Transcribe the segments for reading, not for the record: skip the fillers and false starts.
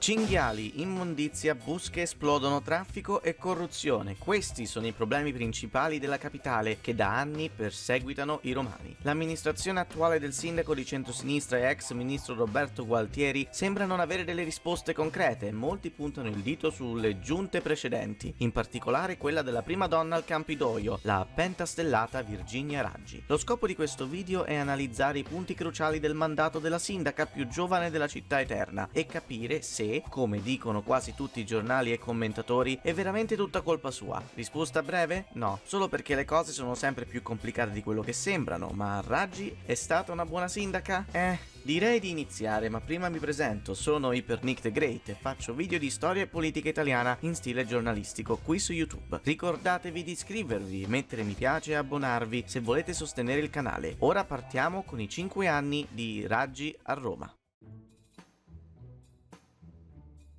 Cinghiali, immondizia, busche esplodono, traffico e corruzione. Questi sono i problemi principali della capitale che da anni perseguitano i romani. L'amministrazione attuale del sindaco di centrosinistra e ex ministro Roberto Gualtieri sembra non avere delle risposte concrete e molti puntano il dito sulle giunte precedenti, in particolare quella della prima donna al Campidoglio, la pentastellata Virginia Raggi. Lo scopo di questo video è analizzare i punti cruciali del mandato della sindaca più giovane della città eterna e capire se, come dicono quasi tutti i giornali e commentatori, è veramente tutta colpa sua. Risposta breve? No, solo perché le cose sono sempre più complicate di quello che sembrano, ma Raggi è stata una buona sindaca? Direi di iniziare, ma prima mi presento, sono Hypernick the Great e faccio video di storia e politica italiana in stile giornalistico qui su YouTube. Ricordatevi di iscrivervi, mettere mi piace e abbonarvi se volete sostenere il canale. Ora partiamo con i 5 anni di Raggi a Roma.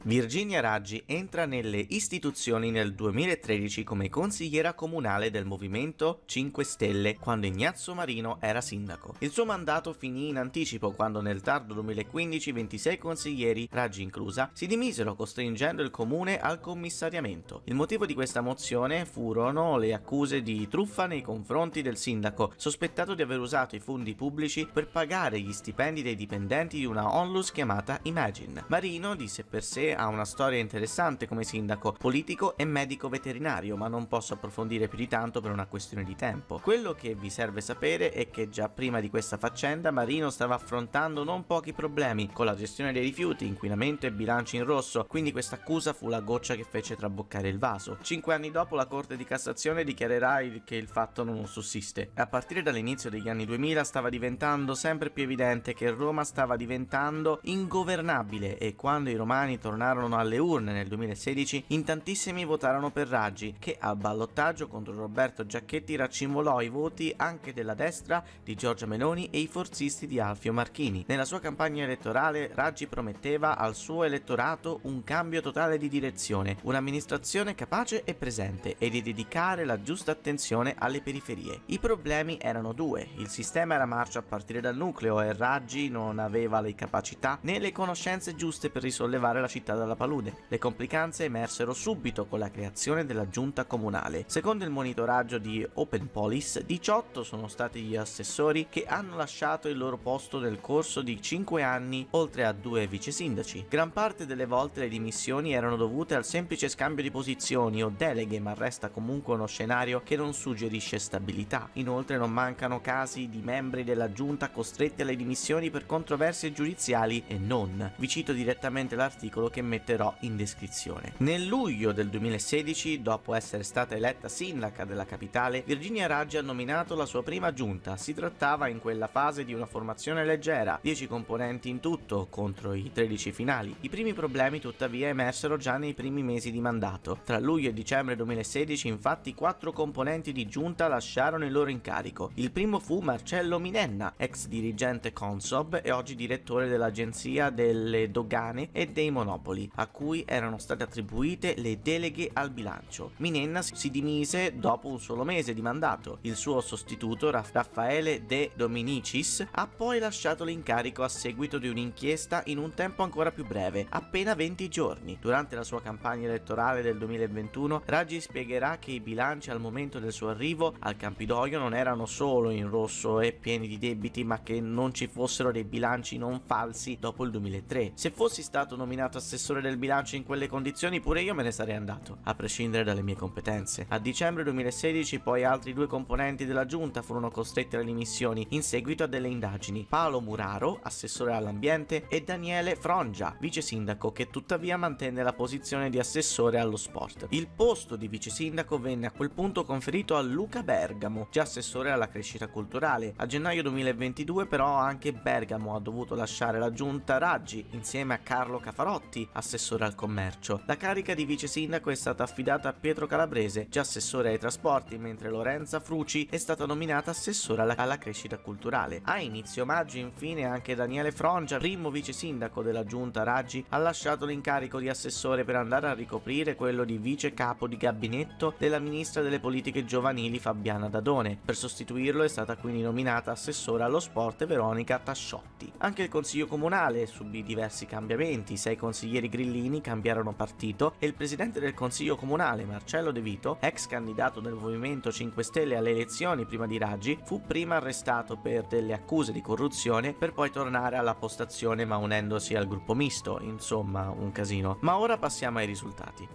Virginia Raggi entra nelle istituzioni nel 2013 come consigliera comunale del Movimento 5 Stelle quando Ignazio Marino era sindaco. Il suo mandato finì in anticipo quando nel tardo 2015 26 consiglieri, Raggi inclusa, si dimisero costringendo il comune al commissariamento. Il motivo di questa mozione furono le accuse di truffa nei confronti del sindaco, sospettato di aver usato i fondi pubblici per pagare gli stipendi dei dipendenti di una onlus chiamata Imagine. Marino di sé per sé ha una storia interessante come sindaco, politico e medico veterinario, ma non posso approfondire più di tanto per una questione di tempo. Quello che vi serve sapere è che già prima di questa faccenda Marino stava affrontando non pochi problemi con la gestione dei rifiuti, inquinamento e bilanci in rosso, quindi questa accusa fu la goccia che fece traboccare il vaso. 5 anni dopo la Corte di Cassazione dichiarerà che il fatto non sussiste. A partire dall'inizio degli anni 2000 stava diventando sempre più evidente che Roma stava diventando ingovernabile e quando i romani tornarono alle urne nel 2016, in tantissimi votarono per Raggi, che al ballottaggio contro Roberto Giachetti raccimolò i voti anche della destra di Giorgia Meloni e i forzisti di Alfio Marchini. Nella sua campagna elettorale Raggi prometteva al suo elettorato un cambio totale di direzione, un'amministrazione capace e presente e di dedicare la giusta attenzione alle periferie. I problemi erano due: il sistema era marcio a partire dal nucleo e Raggi non aveva le capacità né le conoscenze giuste per risollevare la città dalla palude. Le complicanze emersero subito con la creazione della giunta comunale. Secondo il monitoraggio di Open Police, 18 sono stati gli assessori che hanno lasciato il loro posto nel corso di 5 anni, oltre a 2 vice sindaci. Gran parte delle volte le dimissioni erano dovute al semplice scambio di posizioni o deleghe, ma resta comunque uno scenario che non suggerisce stabilità. Inoltre non mancano casi di membri della giunta costretti alle dimissioni per controversie giudiziali e non. Vi cito direttamente l'articolo che metterò in descrizione. Nel luglio del 2016, dopo essere stata eletta sindaca della capitale, Virginia Raggi ha nominato la sua prima giunta. Si trattava in quella fase di una formazione leggera, 10 componenti in tutto contro i 13 finali. I primi problemi tuttavia emersero già nei primi mesi di mandato. Tra luglio e dicembre 2016 infatti 4 componenti di giunta lasciarono il loro incarico. Il primo fu Marcello Minenna, ex dirigente Consob e oggi direttore dell'Agenzia delle Dogane e dei Monopoli, a cui erano state attribuite le deleghe al bilancio. Minenna si dimise dopo un solo mese di mandato. Il suo sostituto, Raffaele De Dominicis, ha poi lasciato l'incarico a seguito di un'inchiesta in un tempo ancora più breve, appena 20 giorni. Durante la sua campagna elettorale del 2021, Raggi spiegherà che i bilanci al momento del suo arrivo al Campidoglio non erano solo in rosso e pieni di debiti, ma che non ci fossero dei bilanci non falsi dopo il 2003. Se fossi stato nominato assessore del bilancio in quelle condizioni, pure io me ne sarei andato, a prescindere dalle mie competenze. A dicembre 2016 poi altri 2 componenti della giunta furono costretti alle dimissioni in seguito a delle indagini: Paolo Muraro, assessore all'ambiente, e Daniele Frongia, vice sindaco, che tuttavia mantenne la posizione di assessore allo sport. Il posto di vice sindaco venne a quel punto conferito a Luca Bergamo, già assessore alla crescita culturale. A gennaio 2022 però anche Bergamo ha dovuto lasciare la giunta Raggi insieme a Carlo Cafarotti, assessore al commercio. La carica di vice sindaco è stata affidata a Pietro Calabrese, già assessore ai trasporti, mentre Lorenza Fruci è stata nominata assessore alla crescita culturale. A inizio maggio infine anche Daniele Frongia, primo vice sindaco della giunta Raggi, ha lasciato l'incarico di assessore per andare a ricoprire quello di vice capo di gabinetto della ministra delle politiche giovanili Fabiana Dadone. Per sostituirlo è stata quindi nominata assessore allo sport Veronica Tasciotti. Anche il consiglio comunale subì diversi cambiamenti: 6 consiglieri consiglieri grillini cambiarono partito e il presidente del consiglio comunale, Marcello De Vito, ex candidato del Movimento 5 Stelle alle elezioni prima di Raggi, fu prima arrestato per delle accuse di corruzione per poi tornare alla postazione ma unendosi al gruppo misto, insomma un casino. Ma ora passiamo ai risultati.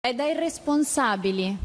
È da irresponsabili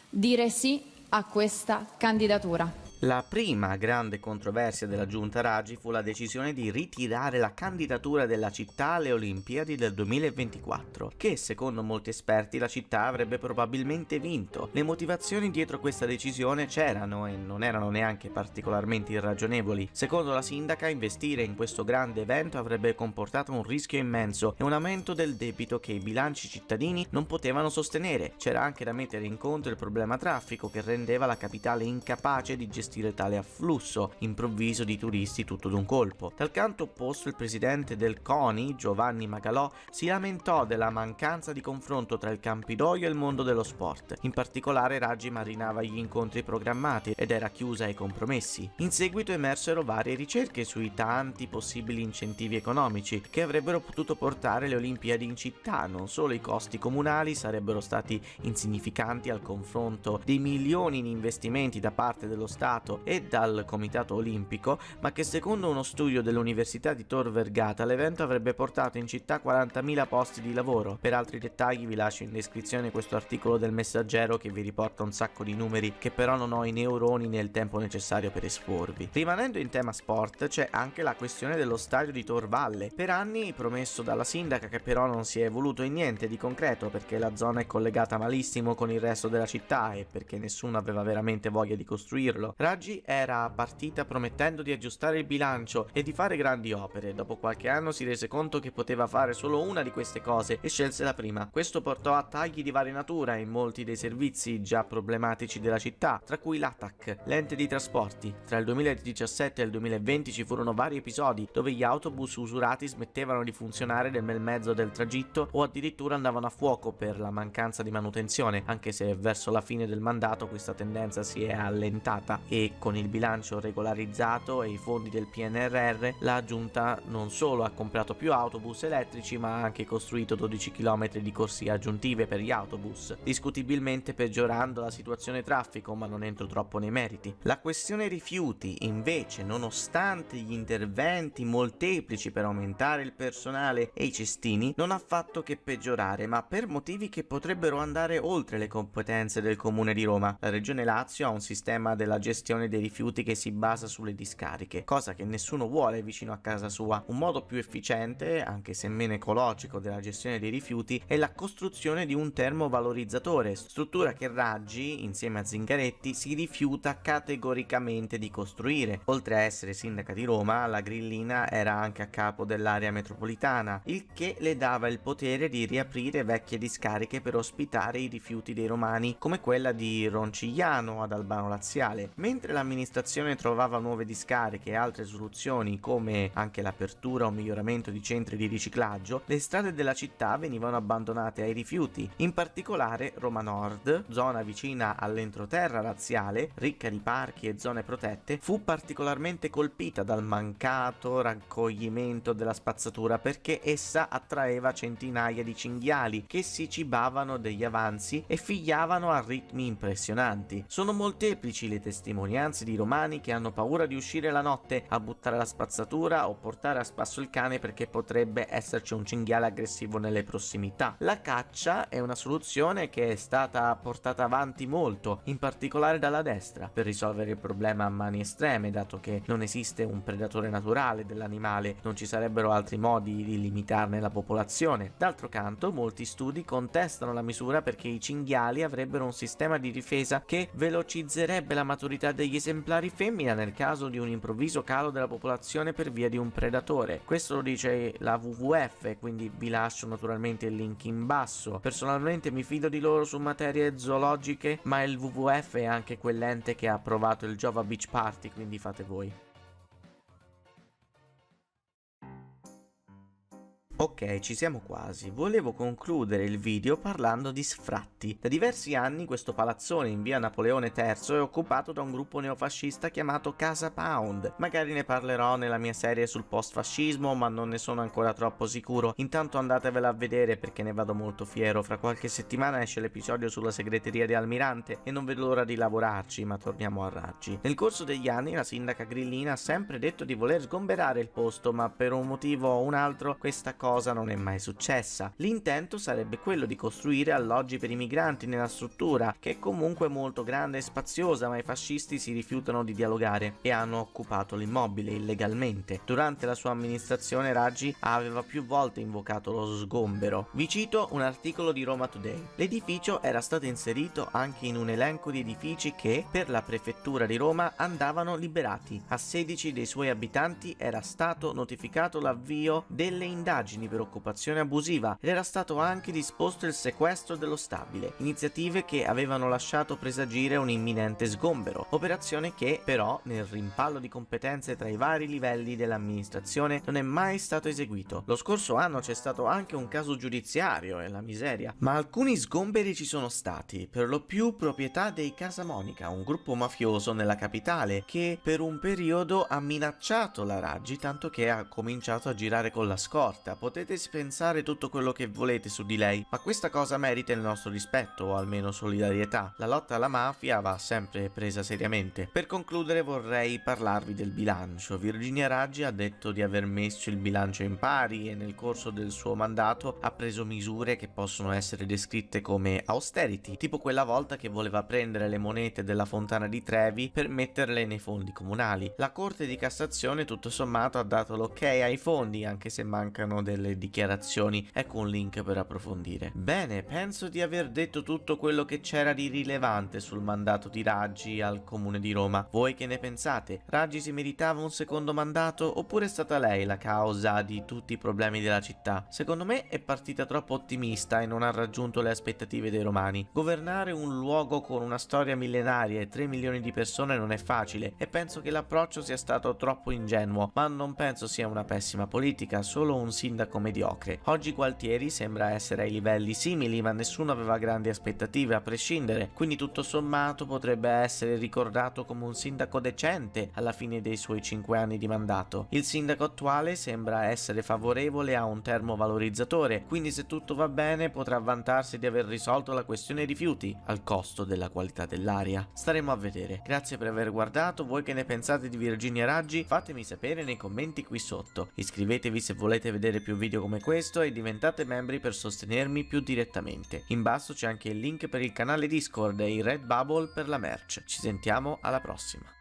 dire sì a questa candidatura. La prima grande controversia della giunta Raggi fu la decisione di ritirare la candidatura della città alle Olimpiadi del 2024, che secondo molti esperti la città avrebbe probabilmente vinto. Le motivazioni dietro questa decisione c'erano e non erano neanche particolarmente irragionevoli. Secondo la sindaca, investire in questo grande evento avrebbe comportato un rischio immenso e un aumento del debito che i bilanci cittadini non potevano sostenere. C'era anche da mettere in conto il problema traffico che rendeva la capitale incapace di gestire tale afflusso improvviso di turisti tutto d'un colpo. Dal canto opposto il presidente del CONI, Giovanni Magalò, si lamentò della mancanza di confronto tra il Campidoglio e il mondo dello sport. In particolare Raggi marinava gli incontri programmati ed era chiusa ai compromessi. In seguito emersero varie ricerche sui tanti possibili incentivi economici che avrebbero potuto portare le Olimpiadi in città. Non solo i costi comunali sarebbero stati insignificanti al confronto dei milioni in investimenti da parte dello Stato e dal Comitato Olimpico, ma che secondo uno studio dell'Università di Tor Vergata l'evento avrebbe portato in città 40.000 posti di lavoro. Per altri dettagli vi lascio in descrizione questo articolo del Messaggero che vi riporta un sacco di numeri che però non ho i neuroni né il tempo necessario per esporvi. Rimanendo in tema sport c'è anche la questione dello stadio di Tor Valle, per anni promesso dalla sindaca che però non si è evoluto in niente di concreto perché la zona è collegata malissimo con il resto della città e perché nessuno aveva veramente voglia di costruirlo. Raggi era partita promettendo di aggiustare il bilancio e di fare grandi opere. Dopo qualche anno si rese conto che poteva fare solo una di queste cose e scelse la prima. Questo portò a tagli di varia natura in molti dei servizi già problematici della città, tra cui l'ATAC, l'ente di trasporti. Tra il 2017 e il 2020 ci furono vari episodi dove gli autobus usurati smettevano di funzionare nel bel mezzo del tragitto o addirittura andavano a fuoco per la mancanza di manutenzione, anche se verso la fine del mandato questa tendenza si è allentata e con il bilancio regolarizzato e i fondi del PNRR la giunta non solo ha comprato più autobus elettrici ma ha anche costruito 12 km di corsie aggiuntive per gli autobus, discutibilmente peggiorando la situazione traffico, ma non entro troppo nei meriti. La questione rifiuti invece, nonostante gli interventi molteplici per aumentare il personale e i cestini, non ha fatto che peggiorare, ma per motivi che potrebbero andare oltre le competenze del Comune di Roma. La Regione Lazio ha un sistema della gestione dei rifiuti che si basa sulle discariche, cosa che nessuno vuole vicino a casa sua. Un modo più efficiente, anche se meno ecologico, della gestione dei rifiuti è la costruzione di un termovalorizzatore, struttura che Raggi, insieme a Zingaretti, si rifiuta categoricamente di costruire. Oltre a essere sindaca di Roma, la grillina era anche a capo dell'area metropolitana, il che le dava il potere di riaprire vecchie discariche per ospitare i rifiuti dei romani, come quella di Roncigliano ad Albano Laziale. Mentre l'amministrazione trovava nuove discariche e altre soluzioni come anche l'apertura o miglioramento di centri di riciclaggio, le strade della città venivano abbandonate ai rifiuti. In particolare Roma Nord, zona vicina all'entroterra laziale, ricca di parchi e zone protette, fu particolarmente colpita dal mancato raccoglimento della spazzatura perché essa attraeva centinaia di cinghiali che si cibavano degli avanzi e figliavano a ritmi impressionanti. Sono molteplici le testimonianze di romani che hanno paura di uscire la notte a buttare la spazzatura o portare a spasso il cane perché potrebbe esserci un cinghiale aggressivo nelle prossimità. La caccia è una soluzione che è stata portata avanti molto, in particolare dalla destra, per risolvere il problema a mani estreme, dato che non esiste un predatore naturale dell'animale, non ci sarebbero altri modi di limitarne la popolazione. D'altro canto, molti studi contestano la misura perché i cinghiali avrebbero un sistema di difesa che velocizzerebbe la maturità degli esemplari femmina nel caso di un improvviso calo della popolazione per via di un predatore. Questo lo dice la WWF, quindi vi lascio naturalmente il link in basso. Personalmente mi fido di loro su materie zoologiche, ma il WWF è anche quell'ente che ha approvato il Jova Beach Party, quindi fate voi. Ok, ci siamo quasi. Volevo concludere il video parlando di sfratti. Da diversi anni questo palazzone in via Napoleone III è occupato da un gruppo neofascista chiamato Casa Pound. Magari ne parlerò nella mia serie sul post-fascismo, ma non ne sono ancora troppo sicuro. Intanto andatevela a vedere perché ne vado molto fiero. Fra qualche settimana esce l'episodio sulla segreteria di Almirante e non vedo l'ora di lavorarci, ma torniamo a Raggi. Nel corso degli anni la sindaca Grillina ha sempre detto di voler sgomberare il posto, ma per un motivo o un altro questa cosa non è mai successa. L'intento sarebbe quello di costruire alloggi per i migranti nella struttura, che è comunque molto grande e spaziosa, ma i fascisti si rifiutano di dialogare e hanno occupato l'immobile illegalmente. Durante la sua amministrazione Raggi aveva più volte invocato lo sgombero. Vi cito un articolo di Roma Today. L'edificio era stato inserito anche in un elenco di edifici che, per la prefettura di Roma, andavano liberati. A 16 dei suoi abitanti era stato notificato l'avvio delle indagini per occupazione abusiva ed era stato anche disposto il sequestro dello stabile, iniziative che avevano lasciato presagire un imminente sgombero, operazione che però nel rimpallo di competenze tra i vari livelli dell'amministrazione non è mai stato eseguito. Lo scorso anno c'è stato anche un caso giudiziario e la miseria, ma alcuni sgomberi ci sono stati, per lo più proprietà dei Casa Monica, un gruppo mafioso nella capitale che per un periodo ha minacciato la Raggi tanto che ha cominciato a girare con la scorta. Potete pensare tutto quello che volete su di lei, ma questa cosa merita il nostro rispetto o almeno solidarietà. La lotta alla mafia va sempre presa seriamente. Per concludere vorrei parlarvi del bilancio. Virginia Raggi ha detto di aver messo il bilancio in pari e nel corso del suo mandato ha preso misure che possono essere descritte come austerity, tipo quella volta che voleva prendere le monete della Fontana di Trevi per metterle nei fondi comunali. La Corte di Cassazione tutto sommato ha dato l'ok ai fondi, anche se mancano delle dichiarazioni. Ecco un link per approfondire. Bene, penso di aver detto tutto quello che c'era di rilevante sul mandato di Raggi al comune di Roma. Voi che ne pensate? Raggi si meritava un secondo mandato oppure è stata lei la causa di tutti i problemi della città? Secondo me è partita troppo ottimista e non ha raggiunto le aspettative dei romani. Governare un luogo con una storia millenaria e 3 milioni di persone non è facile e penso che l'approccio sia stato troppo ingenuo, ma non penso sia una pessima politica, solo un sindaco mediocre. Oggi Gualtieri sembra essere ai livelli simili, ma nessuno aveva grandi aspettative a prescindere, quindi tutto sommato potrebbe essere ricordato come un sindaco decente alla fine dei suoi 5 anni di mandato. Il sindaco attuale sembra essere favorevole a un termovalorizzatore, quindi se tutto va bene potrà vantarsi di aver risolto la questione rifiuti al costo della qualità dell'aria. Staremo a vedere. Grazie per aver guardato. Voi che ne pensate di Virginia Raggi? Fatemi sapere nei commenti qui sotto. Iscrivetevi se volete vedere più video come questo e diventate membri per sostenermi più direttamente. In basso c'è anche il link per il canale Discord e il Redbubble per la merch. Ci sentiamo alla prossima.